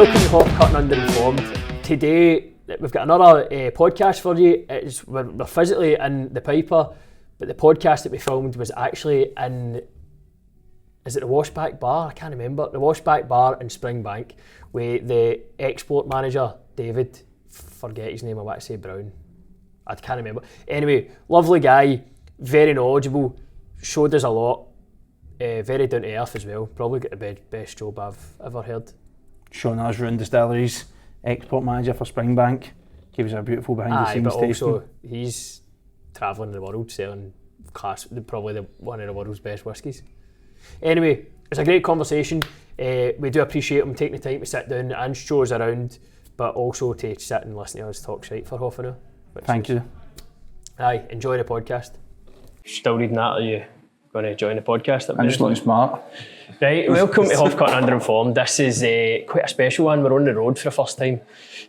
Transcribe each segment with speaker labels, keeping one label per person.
Speaker 1: welcome to Hauf Cut and Underinformed. Today we've got another podcast for you. We're physically in the Piper, but the podcast that we filmed was actually in, is it the Washback Bar? I can't remember. The Washback Bar in Springbank with the export manager, David, forget his name, I want to say Brown. I can't remember. Anyway, lovely guy, very knowledgeable, showed us a lot. Very down to earth as well. Probably got the best job I've ever heard.
Speaker 2: Springbank Distillery's export manager for Springbank. Gave us a beautiful behind the scenes
Speaker 1: but
Speaker 2: tasting.
Speaker 1: also he's travelling the world selling probably one of the world's best whiskies. Anyway, it's a great conversation. We do appreciate him taking the time to sit down and show us around, but also to sit and listen to us talk shite for half an hour.
Speaker 2: Thank you.
Speaker 1: Aye, enjoy the podcast. Still reading that, are you going to join the podcast?
Speaker 2: I'm just looking smart.
Speaker 1: Right, welcome to Hauf Cut and Underinformed. This is quite a special one. We're on the road for the first time.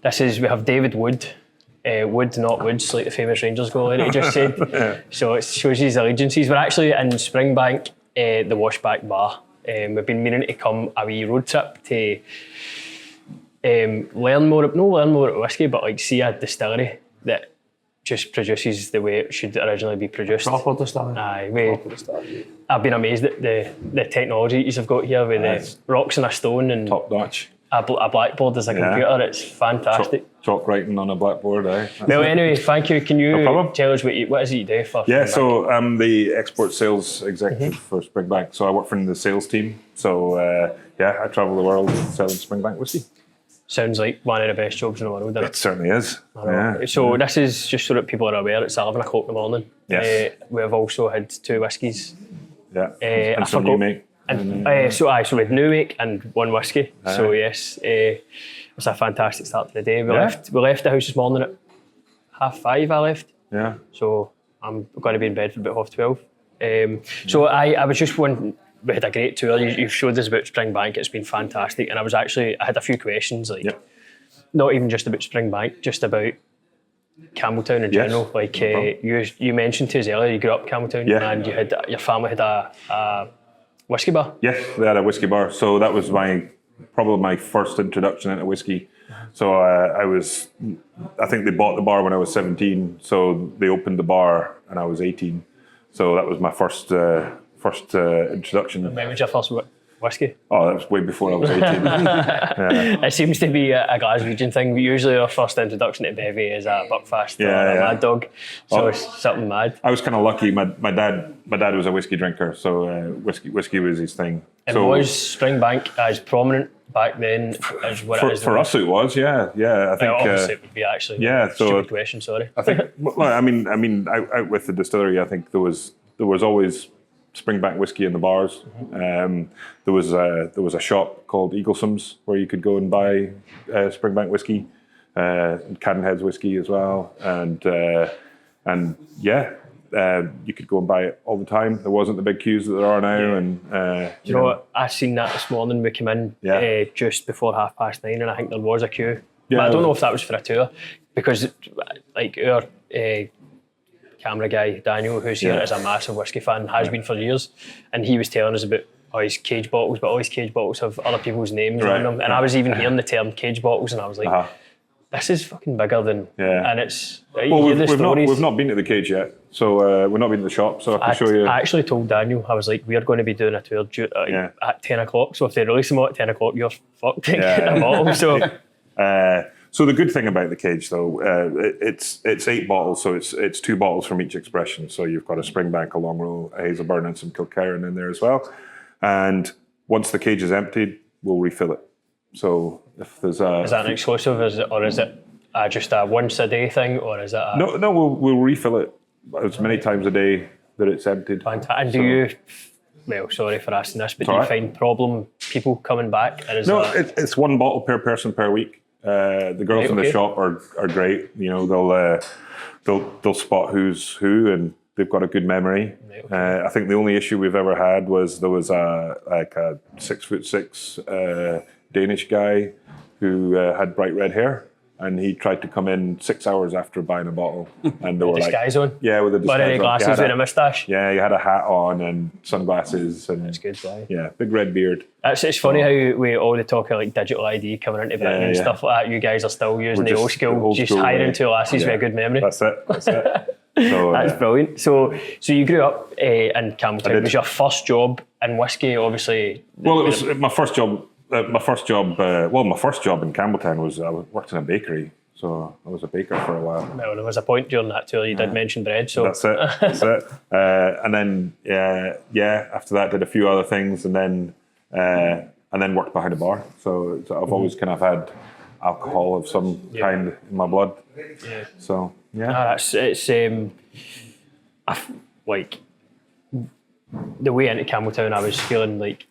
Speaker 1: We have David Wood. Wood, not Woods, like the famous Rangers goalie that he just said.
Speaker 3: Yeah.
Speaker 1: So it shows his allegiances. We're actually in Springbank, the Washback Bar. We've been meaning to come a wee road trip to learn more about whiskey, but like see a distillery that just produces the way it should originally be produced.
Speaker 2: Proper distillery.
Speaker 1: Aye, I've been amazed at the technology you've got here with the rocks and a stone and
Speaker 3: Top notch.
Speaker 1: a blackboard as a computer. It's fantastic.
Speaker 3: Chalk writing on a blackboard, eh?
Speaker 1: Well, anyway, thank you. Can you tell us what is it you do for?
Speaker 3: Yeah,
Speaker 1: Springbank?
Speaker 3: so I'm the export sales executive for Springbank. So I work for the sales team. So I travel the world selling Springbank whiskey.
Speaker 1: Sounds like one of the best jobs in the world, doesn't
Speaker 3: It certainly is. Yeah.
Speaker 1: So this is just so that people are aware. It's 11 o'clock in the morning.
Speaker 3: Yes.
Speaker 1: We've also had 2 whiskies.
Speaker 3: Yeah.
Speaker 1: I
Speaker 3: And some
Speaker 1: forgot-
Speaker 3: new make.
Speaker 1: So we had new make and 1 whiskey. So yes, it was a fantastic start to the day. We left the house this morning at 5:30. I left.
Speaker 3: Yeah.
Speaker 1: So I'm going to be in bed for about 12:30. So I was just wondering. We had a great tour. You've showed us about Springbank. It's been fantastic, and I had a few questions, not even just about Springbank, just about Campbeltown in general. Like you mentioned to us earlier, you grew up in Campbeltown, and your family had a whiskey bar.
Speaker 3: Yes, they had a whiskey bar. So that was probably my first introduction into whiskey. So I think they bought the bar when I was 17. So they opened the bar and I was 18. So that was my first introduction.
Speaker 1: When was your first whiskey?
Speaker 3: Oh, that was way before I was 18.
Speaker 1: It seems to be a Glaswegian thing. Usually our first introduction to bevy is a Buckfast or a Mad Dog. So it's something mad.
Speaker 3: I was kind of lucky. My dad was a whiskey drinker, so whiskey was his thing.
Speaker 1: And was Springbank as prominent back then as what it is
Speaker 3: for us? It was, yeah. I think
Speaker 1: obviously it would be actually.
Speaker 3: Yeah, so
Speaker 1: stupid question. Sorry.
Speaker 3: I think. Well, I mean, out with the distillery, I think there was always Springbank whiskey in the bars. There was a shop called Eaglesom's where you could go and buy Springbank whiskey, Cadenhead's whiskey as well, and you could go and buy it all the time. There wasn't the big queues that there are now. And
Speaker 1: you know what? I seen that this morning. We came in just before 9:30, and I think there was a queue.
Speaker 3: Yeah,
Speaker 1: but I don't know if that was for a tour, because like our camera guy Daniel, who's here, is a massive whiskey fan, has been for years, and he was telling us about his cage bottles, but all his cage bottles have other people's names on them, and I was even hearing the term cage bottles, and I was like, this is fucking bigger than, and it's.
Speaker 3: Well, we've not been to the cage yet, so we're not been to the shop, so I can show you.
Speaker 1: I actually told Daniel, I was like, we're going to be doing a tour at 10 o'clock, so if they release them all at 10 o'clock, you're fucked to get them all. So.
Speaker 3: So the good thing about the cage, though, it's 8 bottles, so it's 2 bottles from each expression. So you've got a Springbank, a Long Row, a Hazelburn, and some Kilkerran in there as well. And once the cage is emptied, we'll refill it. So if there's is
Speaker 1: that an exclusive, or is it just a once a day thing, or is it a...
Speaker 3: No, we'll refill it as many times a day that it's emptied.
Speaker 1: And do you... Well, sorry for asking this, but do you find problem people coming back? Or
Speaker 3: it's 1 bottle per person per week. The girls in the shop are great. You know, they'll spot who's who, and they've got a good memory. I think the only issue we've ever had was there was a 6'6" Danish guy who had bright red hair, and he tried to come in 6 hours after buying a bottle, and they were
Speaker 1: disguise
Speaker 3: like,
Speaker 1: on?
Speaker 3: yeah, with a disguise
Speaker 1: Wearing
Speaker 3: on.
Speaker 1: glasses with a moustache?
Speaker 3: Yeah, he had a hat on and sunglasses, and
Speaker 1: That's good, guy.
Speaker 3: yeah, big red beard.
Speaker 1: It's funny how we all the talk of like digital ID coming into Britain and stuff like that. You guys are still using the old school, just hiring two lasses with a good memory.
Speaker 3: That's it. So,
Speaker 1: that's brilliant. So you grew up in Campbeltown. It was your first job in whiskey, obviously.
Speaker 3: Well, it was my first job. My first job in Campbelltown was I worked in a bakery, so I was a baker for a while.
Speaker 1: Well, there was a point during that tour you did mention bread, so
Speaker 3: that's it. And then after that, did a few other things, and then worked behind a bar. So I've always kind of had alcohol of some kind in my blood.
Speaker 1: Yeah.
Speaker 3: So yeah,
Speaker 1: like the way into Campbeltown, I was feeling like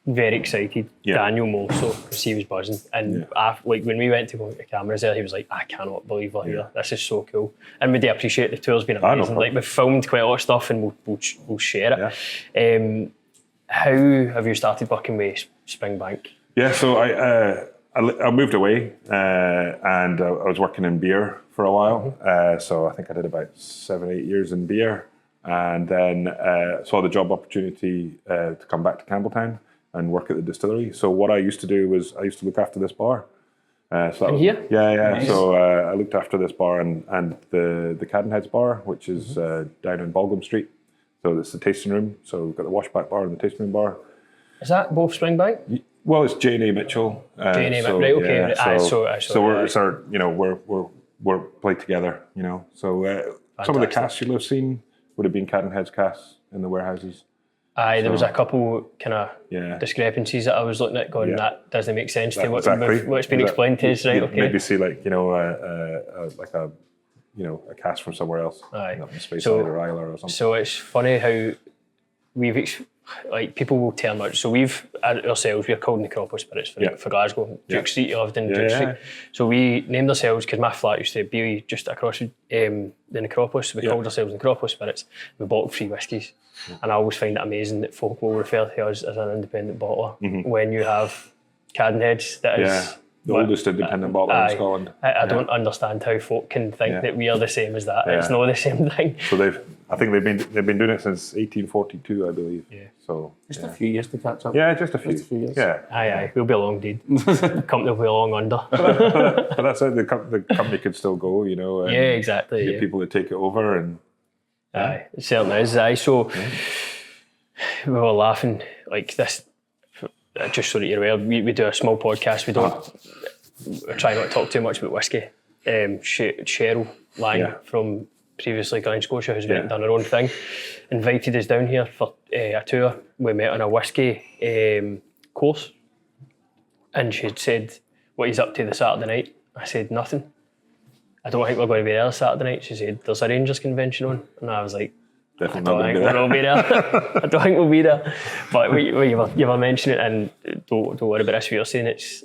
Speaker 1: very excited. Daniel more so, because he was buzzing, and like when we went to go to cameras there, he was like, I cannot believe we're here. This is so cool, and we do appreciate the tour's been amazing. Like we've filmed quite a lot of stuff, and we'll share it. How have you started working with Springbank?
Speaker 3: Yeah, so I moved away and I was working in beer for a while. So I think I did about 7-8 years in beer, and then saw the job opportunity to come back to Campbeltown and work at the distillery. So what I used to do was I used to look after this bar.
Speaker 1: Here?
Speaker 3: Yeah.
Speaker 1: Nice.
Speaker 3: So I looked after this bar and the Cadenheads bar, which is down in Balgham Street. So it's the tasting room. So we've got the Washback Bar and the tasting room bar.
Speaker 1: Is that both Springbank?
Speaker 3: Well, it's J&A Mitchell.
Speaker 1: J&A Mitchell, right? Okay.
Speaker 3: Yeah,
Speaker 1: so
Speaker 3: we're played together. So some of the casks you'll have seen would have been Cadenheads casks in the warehouses.
Speaker 1: There was a couple kind of discrepancies that I was looking at going, that doesn't make sense to what's been explained to us, right? Okay.
Speaker 3: Maybe see like a cask from somewhere else.
Speaker 1: Aye.
Speaker 3: Speyside or Isla or something.
Speaker 1: So it's funny how people will tell much. So we've ourselves, we're called Necropolis Spirits for Glasgow, Duke Street. You lived in Duke Street. So we named ourselves, because my flat used to be just across the Necropolis. So we called ourselves Necropolis Spirits. We bottled 3 whiskies. And I always find it amazing that folk will refer to us as an independent bottler when you have Cadenheads that is
Speaker 3: the oldest independent bottler in Scotland.
Speaker 1: I don't understand how folk can think that we are the same as that. It's not the same thing.
Speaker 3: So I think they've been doing it since 1842, I believe. Yeah. So
Speaker 2: just a few years to catch up.
Speaker 3: Yeah, just a few
Speaker 2: years.
Speaker 3: Yeah.
Speaker 1: Aye. We'll be long dead. The company will be long under.
Speaker 3: But that's it. The company could still go, And
Speaker 1: exactly.
Speaker 3: Get people to take it over and.
Speaker 1: Aye, it certainly is. Aye, so we were laughing like this. Just so that you're aware, we do a small podcast. We try not to talk too much about whiskey. Cheryl Lang from previously Glen Scotia, who's went and done her own thing, invited us down here for a tour. We met on a whiskey course, and she'd said, "What he's up to the Saturday night?" I said, "Nothing. I don't think we're going to be there Saturday night." She said, "There's a Rangers convention on," and I was like,
Speaker 3: "Definitely
Speaker 1: I don't think we'll be there. I don't think we'll be there." But you were mentioning it, and don't worry about this. What you're saying, it's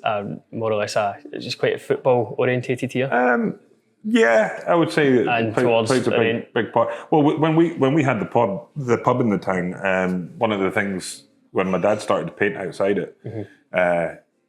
Speaker 1: more or less it's just quite a football orientated here.
Speaker 3: Yeah, I would say
Speaker 1: and
Speaker 3: plays a big part. Well, when we had the pub in the town, one of the things when my dad started to paint outside it,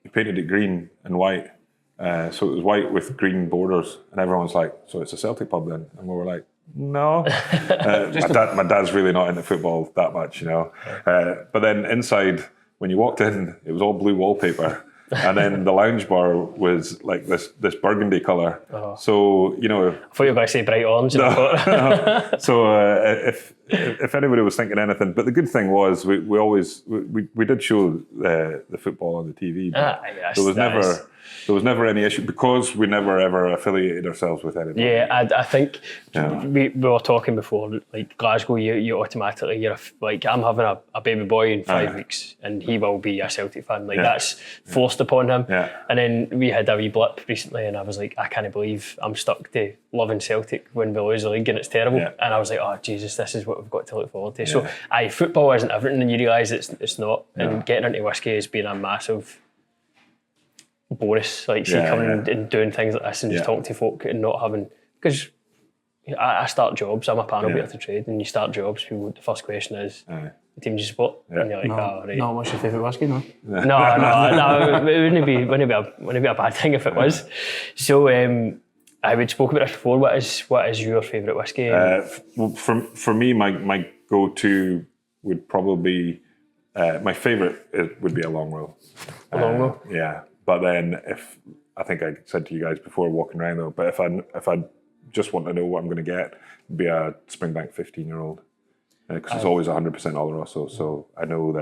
Speaker 3: he painted it green and white. So it was white with green borders, and everyone's like, "So it's a Celtic pub then?" And we were like, "No." My dad's really not into football that much, But then inside, when you walked in, it was all blue wallpaper. And then the lounge bar was like this burgundy colour. So,
Speaker 1: I thought you were going to say bright orange.
Speaker 3: No. So if anybody was thinking anything, but the good thing was we did show the football on the TV. But there was never any issue because we never ever affiliated ourselves with anybody.
Speaker 1: Yeah, I think we were talking before, like Glasgow, you automatically, I'm having a baby boy in 5 weeks and he will be a Celtic fan. That's forced upon him. Yeah. And then we had a wee blip recently and I was like, I can't believe I'm stuck to loving Celtic when we lose the league and it's terrible. Yeah. And I was like, oh Jesus, this is what we've got to look forward to. Yeah. So football isn't everything and you realise it's not. Yeah. And getting into whiskey has been a massive bonus, coming and doing things like this and just talking to folk and not having, because I start jobs, I'm a panel beater to trade, and you start jobs, the first question is, team you support?
Speaker 3: Yeah.
Speaker 1: And you're like,
Speaker 2: No,
Speaker 1: oh, right.
Speaker 2: no, what's your favourite whiskey? No.
Speaker 1: No, it wouldn't be a bad thing if it was. So, we spoke about this before. What is your favourite whiskey?
Speaker 3: Well, for me, my go-to would probably be my favourite would be a long row.
Speaker 1: A long row?
Speaker 3: Yeah, but then if I think I said to you guys before walking around though, but if I just want to know what I'm going to get, it'd be a Springbank 15-year-old because it's always 100% Oloroso, so I know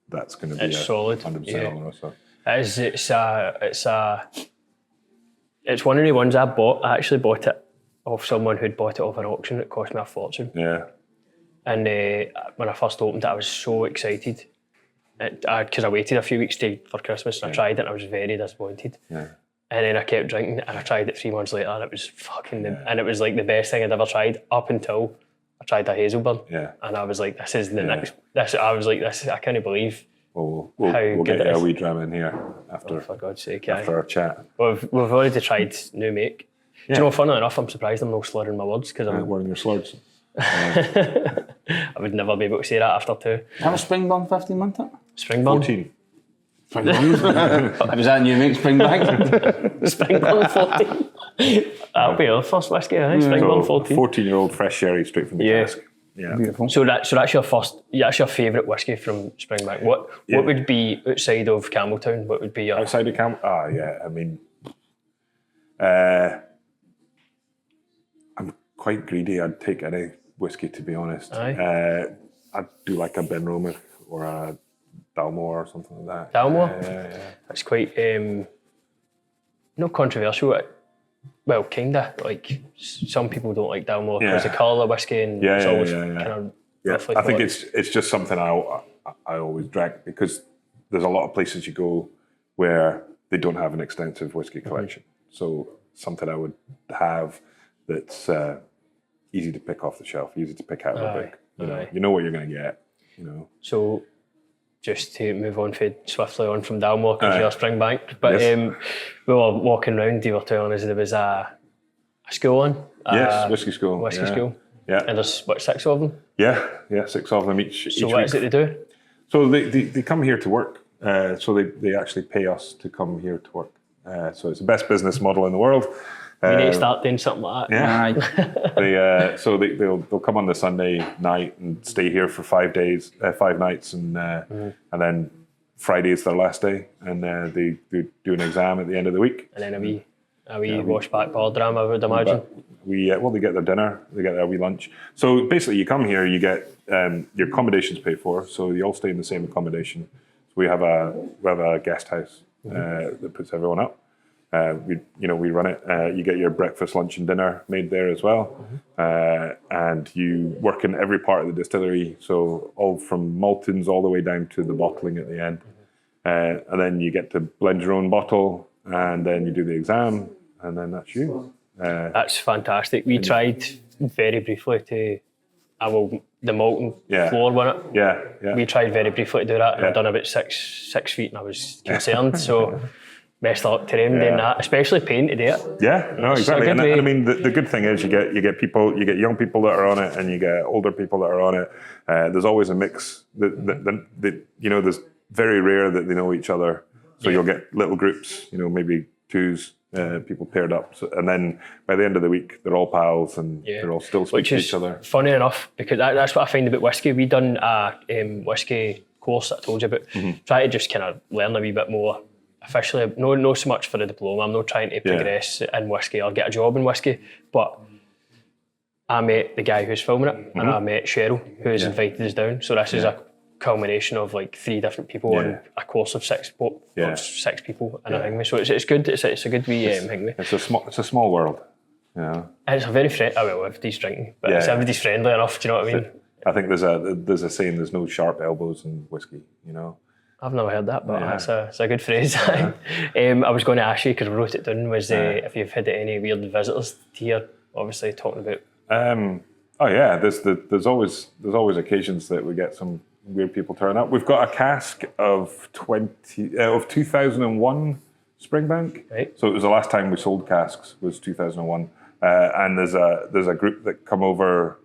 Speaker 3: that's going to be
Speaker 1: solid.
Speaker 3: 100%
Speaker 1: Yeah.
Speaker 3: Oloroso.
Speaker 1: It's one of the ones I bought. I actually bought it off someone who'd bought it off an auction. It cost me a fortune.
Speaker 3: Yeah.
Speaker 1: And when I first opened it, I was so excited. Because I waited a few weeks for Christmas and I tried it and I was very disappointed.
Speaker 3: Yeah.
Speaker 1: And then I kept drinking and I tried it 3 months later and it was and it was like the best thing I'd ever tried up until I tried a Hazelburn.
Speaker 3: Yeah.
Speaker 1: And I was like, this is the next, I was like, I can't believe.
Speaker 3: We'll
Speaker 1: How
Speaker 3: get
Speaker 1: good it
Speaker 3: a
Speaker 1: is.
Speaker 3: wee dram in here after
Speaker 1: For God's sake,
Speaker 3: after our chat.
Speaker 1: We've already tried new make. Do you know, funnily enough, I'm surprised I'm not slurring my words because I'm
Speaker 3: Wearing your slurs.
Speaker 1: I would never be able to say that after 2.
Speaker 2: Have a Springburn 15 month it?
Speaker 1: Springburn.
Speaker 3: 14.
Speaker 2: Was that new make Springbank?
Speaker 1: Springburn 14. That'll be our first whiskey, eh? Springburn 14.
Speaker 3: 14-year-old fresh sherry straight from the cask. Yeah.
Speaker 2: Beautiful.
Speaker 1: So that's your that's your favourite whiskey from Springbank. What would be outside of Campbeltown? What would be your
Speaker 3: Outside of yeah. I mean, I'm quite greedy. I'd take any whiskey, to be honest.
Speaker 1: Aye.
Speaker 3: I'd do like a Benromach or a Dalmore or something like that.
Speaker 1: Dalmore?
Speaker 3: Yeah.
Speaker 1: That's quite not controversial. Well, kinda. Like some people don't like Dalmore because the colour of whiskey and it's always kind of roughly.
Speaker 3: I think it's just something I always drank because there's a lot of places you go where they don't have an extensive whiskey collection. So something I would have that's easy to pick off the shelf, easy to pick out of a book. You know what you're going to get. You know.
Speaker 1: So just to move on swiftly on from Dalmore because you're Springbank, but we were walking around. You were telling us there was a school on.
Speaker 3: Yes, whiskey school.
Speaker 1: Whiskey school.
Speaker 3: Yeah.
Speaker 1: And there's 6 of them.
Speaker 3: Yeah, 6 of them each.
Speaker 1: So
Speaker 3: each
Speaker 1: what
Speaker 3: week.
Speaker 1: is it they do?
Speaker 3: So they come here to work. So they actually pay us to come here to work. So it's the best business model in the world.
Speaker 1: We need to start doing something like that.
Speaker 3: Yeah. They'll come on the Sunday night and stay here for 5 days, 5 nights, and then Friday is their last day, and they do an exam at the end of the week.
Speaker 1: And then a wee Washback Bar drama, I would imagine.
Speaker 3: They get their dinner, they get their wee lunch. So basically, you come here, you get your accommodations paid for, so you all stay in the same accommodation. So we have a guest house that puts everyone up. We run it. You get your breakfast, lunch, and dinner made there as well, and you work in every part of the distillery. So all from maltings all the way down to the bottling at the end, and then you get to blend your own bottle, and then you do the exam, and then that's you.
Speaker 1: That's fantastic. We tried very briefly to, the Malton floor, wasn't it?
Speaker 3: Yeah.
Speaker 1: We tried very briefly to do that, and I'd done about 6 feet, and I was concerned. So. Best of luck to them doing that, especially paying to do it.
Speaker 3: Yeah, no, exactly. And I mean, the good thing is you get young people that are on it, and you get older people that are on it. There's always a mix. There's very rare that they know each other. So you'll get little groups, maybe 2s, people paired up, and then by the end of the week they're all pals and they're all still speaking to each other.
Speaker 1: Funny enough, because that's what I find about whiskey. We done a whiskey course that I told you about. Try to just kind of learn a wee bit more. Officially, no so much for the diploma. I'm not trying to progress in whiskey or get a job in whiskey, but I met the guy who's filming it, and I met Cheryl, who's invited us down. So this is a culmination of like 3 different people on a course of 6 people in a Hingme. So it's good. It's a good wee Hingme.
Speaker 3: It's a small world,
Speaker 1: And it's a very everybody's drinking, but everybody's friendly enough. Do you know what I mean?
Speaker 3: I think there's a saying: "There's no sharp elbows in whiskey."
Speaker 1: I've never heard that, but it's a good phrase. I was going to ask you, because we wrote it down, was if you've had any weird visitors here, obviously talking about...
Speaker 3: There's always occasions that we get some weird people turn up. We've got a cask of 2001 Springbank.
Speaker 1: Right.
Speaker 3: So it was the last time we sold casks was 2001. And there's a group that come over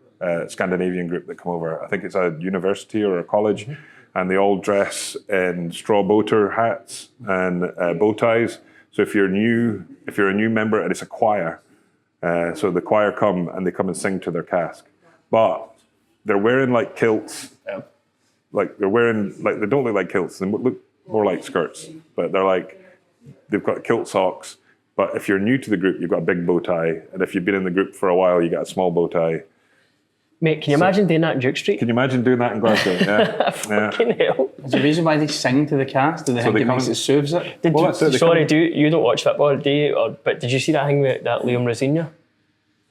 Speaker 3: Scandinavian group that come over. I think it's a university or a college, and they all dress in straw boater hats and bow ties. So if you're a new member, and it's a choir, so the choir come and sing to their cask, but they're wearing like kilts.
Speaker 1: Yep.
Speaker 3: Like they're wearing, like they don't look like kilts, they look more like skirts, but they've got kilt socks. But if you're new to the group, you've got a big bow tie, and if you've been in the group for a while, you got a small bow tie.
Speaker 1: Mate, can you imagine doing that in Duke Street?
Speaker 3: Can you imagine doing that in Glasgow? Yeah.
Speaker 1: Fucking hell.
Speaker 2: There's a reason why they sing to the cast. Do they think it makes it soothes it?
Speaker 1: You don't watch football, do you? But did you see that thing with that Liam Rosenior?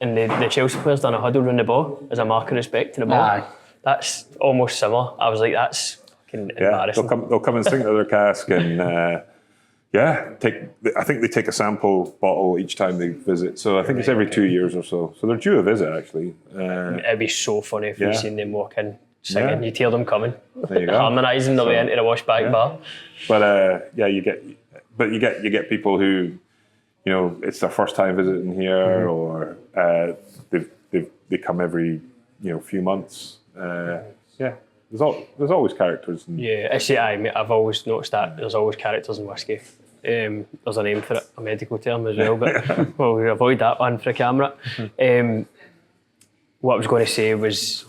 Speaker 1: And the Chelsea players done a huddle around the ball as a mark of respect to the ball.
Speaker 2: Aye.
Speaker 1: That's almost similar. I was like, that's fucking embarrassing.
Speaker 3: They'll come and sing to their cask, and I think they take a sample bottle each time they visit. So I think it's every 2 years or so. So they're due a visit, actually.
Speaker 1: It'd be so funny if you seen them walk in singing. You'd hear them coming,
Speaker 3: there you go.
Speaker 1: harmonising their way into the Washback Bar.
Speaker 3: But you get people who, it's their first time visiting here, or they come every few months. There's always characters.
Speaker 1: I've always noticed that there's always characters in whiskey. There's a name for it, a medical term as well, but we'll avoid that one for the camera. What I was going to say was,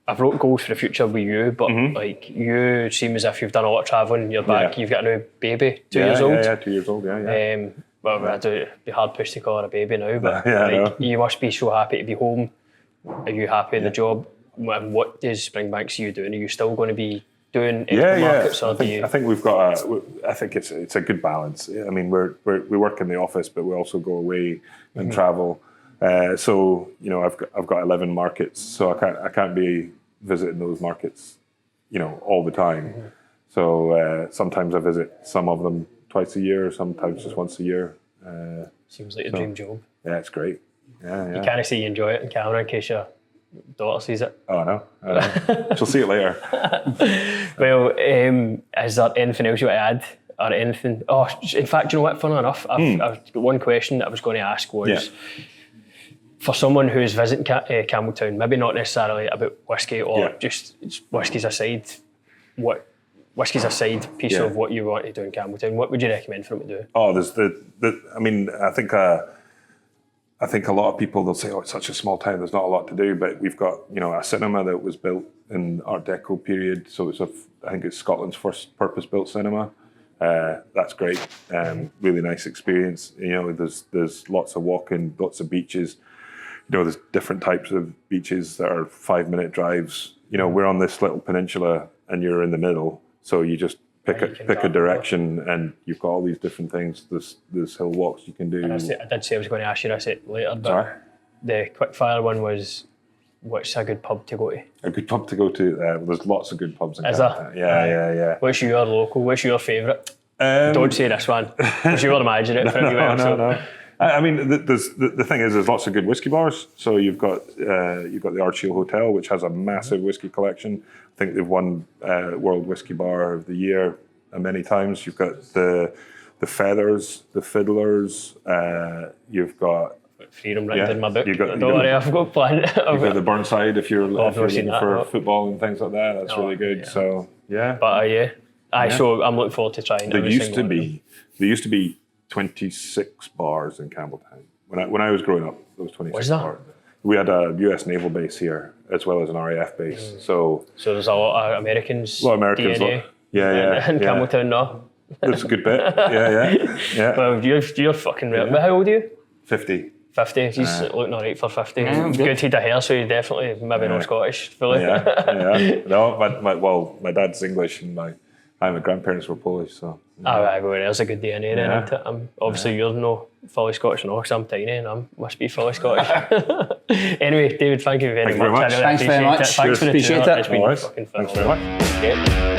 Speaker 1: I've wrote goals for the future with you, but like you seem as if you've done a lot of travelling. You're back. You've got a new baby, 2 years old.
Speaker 3: Yeah, 2 years old. Yeah.
Speaker 1: Well, it'd be hard pushed to call her a baby now, but you must be so happy to be home. Are you happy in the job? And what does Springbank see you doing? Are you still going to be doing export markets? Or
Speaker 3: I think we've got I think it's a good balance. I mean, we work in the office, but we also go away and travel. So I've got 11 markets, so I can't be visiting those markets, all the time. So sometimes I visit some of them twice a year, sometimes just once a year.
Speaker 1: Seems like a dream job.
Speaker 3: Yeah, it's great. Yeah.
Speaker 1: You can't say you enjoy it in camera in case your daughter sees it.
Speaker 3: Oh, I know. She'll see it later.
Speaker 1: Well, is there anything else you want to add? Or anything? Oh, in fact, you know what? Funny enough, I've got one question that I was going to ask was, for someone who's visiting Campbeltown, maybe not necessarily about whiskey or just whiskey's a side piece of what you want to do in Campbeltown, what would you recommend for them to do?
Speaker 3: Oh, there's I think a lot of people, they'll say, it's such a small town, there's not a lot to do, but we've got, a cinema that was built in Art Deco period, so I think it's Scotland's first purpose-built cinema. That's great, really nice experience. There's lots of walking, lots of beaches. There's different types of beaches that are 5-minute drives. We're on this little peninsula and you're in the middle, so you just pick a direction, and you've got all these different things. There's hill walks you can do.
Speaker 1: And I did say I was going to ask you this later, but the quickfire one was, what's a good pub to go to?
Speaker 3: A good pub to go to? There's lots of good pubs in
Speaker 1: Campbeltown.
Speaker 3: Yeah.
Speaker 1: What's your local? What's your fafavourite? Don't say this one, because you'll imagine it for everywhere.
Speaker 3: No. I mean, the thing is, there's lots of good whiskey bars. So you've got the Ardshiel Hotel, which has a massive whiskey collection. I think they've won World Whiskey Bar of the Year many times. You've got the Feathers, the Fiddlers. You've got
Speaker 1: Freedom written in my book.
Speaker 3: Don't
Speaker 1: worry, I've got planned.
Speaker 3: You've got the Burnside if you're looking for football and things like that. That's really good. Yeah. So so I'm looking forward to trying. There used to be 26 bars in Campbeltown. When I was growing up, there was 26 bars. We had a US naval base here as well as an RAF base. So
Speaker 1: there's a lot of Americans.
Speaker 3: A lot of Americans.
Speaker 1: DNA.
Speaker 3: In
Speaker 1: Campbeltown, no.
Speaker 3: That's a good bit. Yeah.
Speaker 1: Well, you're fucking real. But how old are you?
Speaker 3: 50.
Speaker 1: 50. He's looking alright for 50. Good head of hair, so he's definitely maybe not Scottish fully.
Speaker 3: No, my dad's English and my grandparents were Polish, so.
Speaker 1: There's a good DNA then, isn't it? Obviously you're no fully Scottish, because I'm tiny and I must be fully Scottish. Anyway, David, thank you very much.
Speaker 2: Thanks very much.
Speaker 1: Thanks for the tour.
Speaker 2: Appreciate it.
Speaker 1: It's been fucking phenomenal.
Speaker 3: Thanks very much.